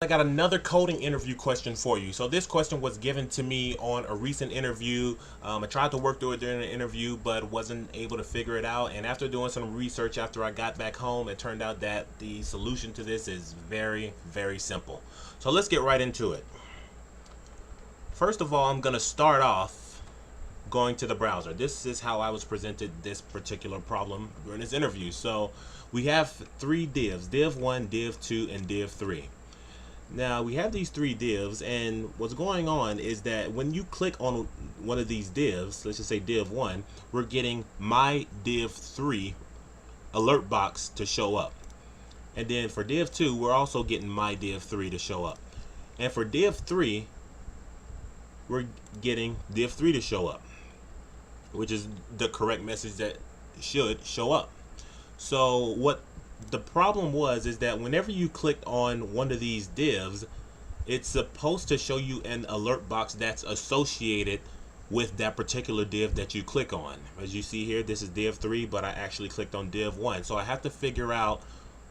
I got another coding interview question for you. So this question was given to me on a recent interview. I tried to work through it during the interview, but wasn't able to figure it out. And after doing some research after I got back home, it turned out that the solution to this is very, very simple. So let's get right into it. First of all, I'm going to start off going to the browser. This is how I was presented this particular problem during this interview. So we have three divs, div 1, div 2, and div 3. Now we have these three divs, and what's going on is that when you click on one of these divs, let's just say div 1, we're getting my div 3 alert box to show up. And then for div 2, we're also getting my div 3 to show up. And for div 3, we're getting div 3 to show up, which is the correct message that should show up. So what the problem was is that whenever you click on one of these divs, it's supposed to show you an alert box that's associated with that particular div that you click on. As you see here, this is div 3, but I actually clicked on div 1. So I have to figure out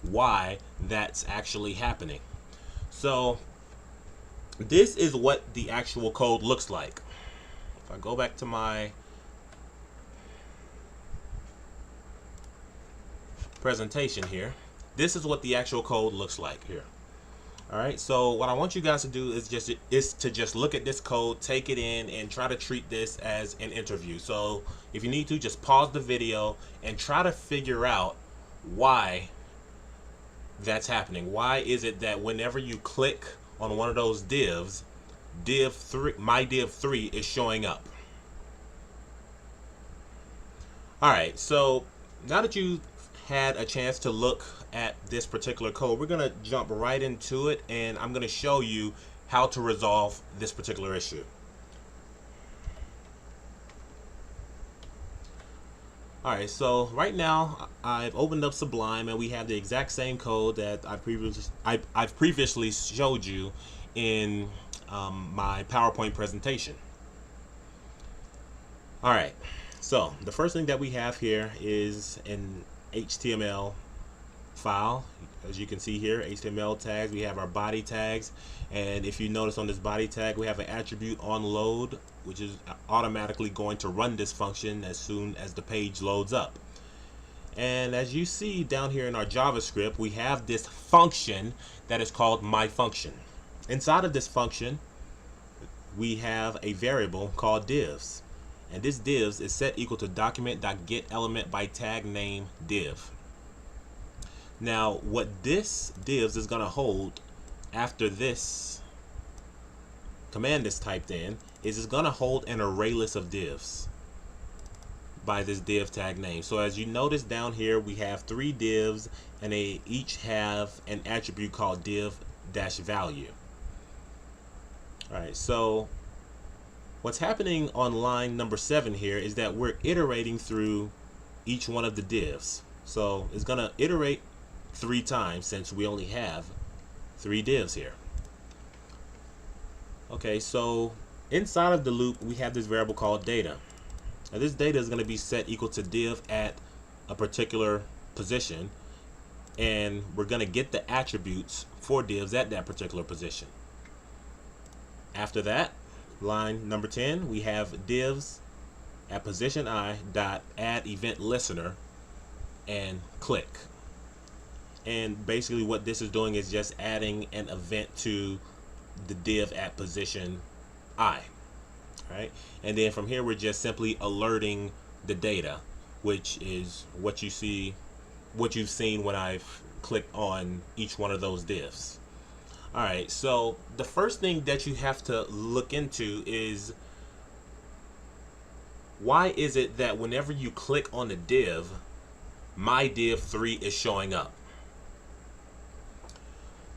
why that's actually happening. So this is what the actual code looks like. If I go back to my presentation here, this is what the actual code looks like here. Alright, so what I want you guys to do is to just look at this code, take it in, and try to treat this as an interview. So if you need to, just pause the video and try to figure out why that's happening. Why is it that whenever you click on one of those divs, div 3, my div 3 is showing up? Alright, so now that you had a chance to look at this particular code, we're going to jump right into it, and I'm going to show you how to resolve this particular issue. Alright, so right now I've opened up Sublime, and we have the exact same code that I've previously showed you in my PowerPoint presentation. Alright, so the first thing that we have here is an HTML file. As you can see here, HTML tags. We have our body tags, and if you notice on this body tag, we have an attribute on load, which is automatically going to run this function as soon as the page loads up. And as you see down here in our JavaScript, we have this function that is called myFunction. Inside of this function, we have a variable called divs. And this divs is set equal to document.getElement by tag name div. Now what this divs is going to hold after this command is typed in is it's going to hold an array list of divs by this div tag name. So as you notice down here, we have three divs, and they each have an attribute called div-value. Alright, so what's happening on line number 7 here is that we're iterating through each one of the divs. So it's going to iterate 3 times since we only have 3 divs here. Okay, so inside of the loop we have this variable called data. Now this data is going to be set equal to div at a particular position, and we're going to get the attributes for divs at that particular position. After that, line number 10, we have divs at position I dot add event listener and click. And basically what this is doing is just adding an event to the div at position I. Right? And then from here we're just simply alerting the data, which is what you see, what you've seen when I've clicked on each one of those divs. Alright, so the first thing that you have to look into is why is it that whenever you click on the div, my div 3 is showing up?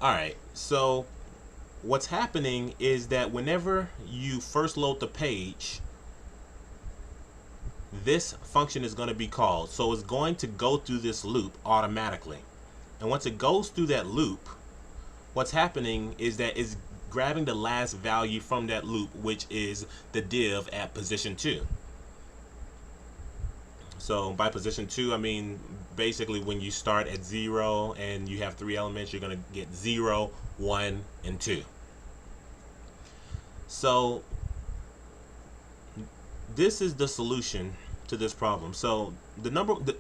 Alright, so what's happening is that whenever you first load the page, this function is going to be called. So it's going to go through this loop automatically. And once it goes through that loop, what's happening is that it's grabbing the last value from that loop, which is the div at position 2. So by position 2, I mean basically when you start at 0 and you have 3 elements, you're going to get 0, 1, and 2. So this is the solution to this problem. So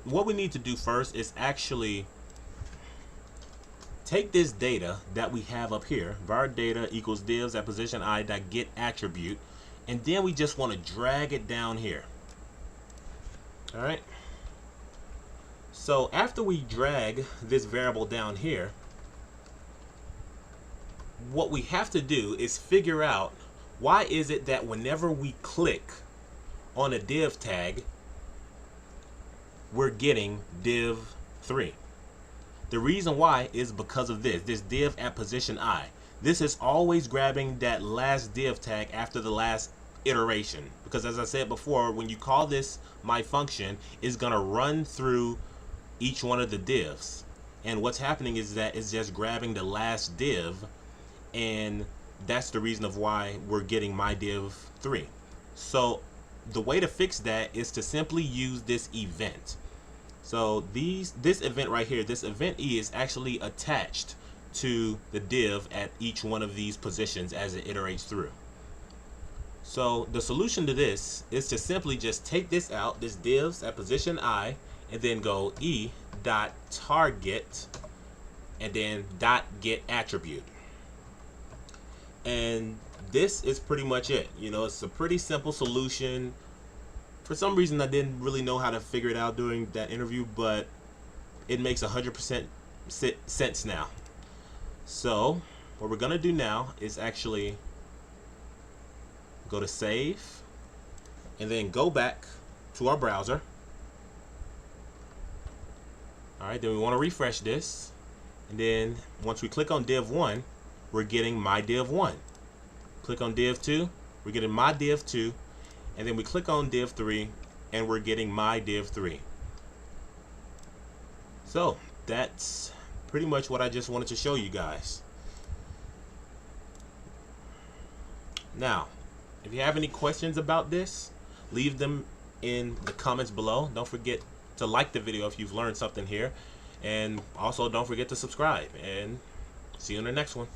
what we need to do first is actually take this data that we have up here, var data equals divs at position I dot get attribute, and then we just want to drag it down here. All right. So after we drag this variable down here, what we have to do is figure out why is it that whenever we click on a div tag, we're getting div 3. The reason why is because of this div at position I. This is always grabbing that last div tag after the last iteration, because as I said before, when you call this my function, it's gonna run through each one of the divs, and what's happening is that it's just grabbing the last div, and that's the reason of why we're getting my div 3. So the way to fix that is to simply use this event. So this event right here, this event E, is actually attached to the div at each one of these positions as it iterates through. So the solution to this is to simply just take this out, this divs at position I, and then go E dot target and then dot get attribute. And this is pretty much it. You know, it's a pretty simple solution. For some reason, I didn't really know how to figure it out during that interview, but it makes 100% sense now. So what we're gonna do now is actually go to save and then go back to our browser. All right, then we want to refresh this, and then once we click on div 1, we're getting my div 1. Click on div 2, we're getting my div 2, and then we click on div 3 and we're getting my div 3. So that's pretty much what I just wanted to show you guys. Now, if you have any questions about this, leave them in the comments below. Don't forget to like the video if you've learned something here, and also don't forget to subscribe, and see you in the next one.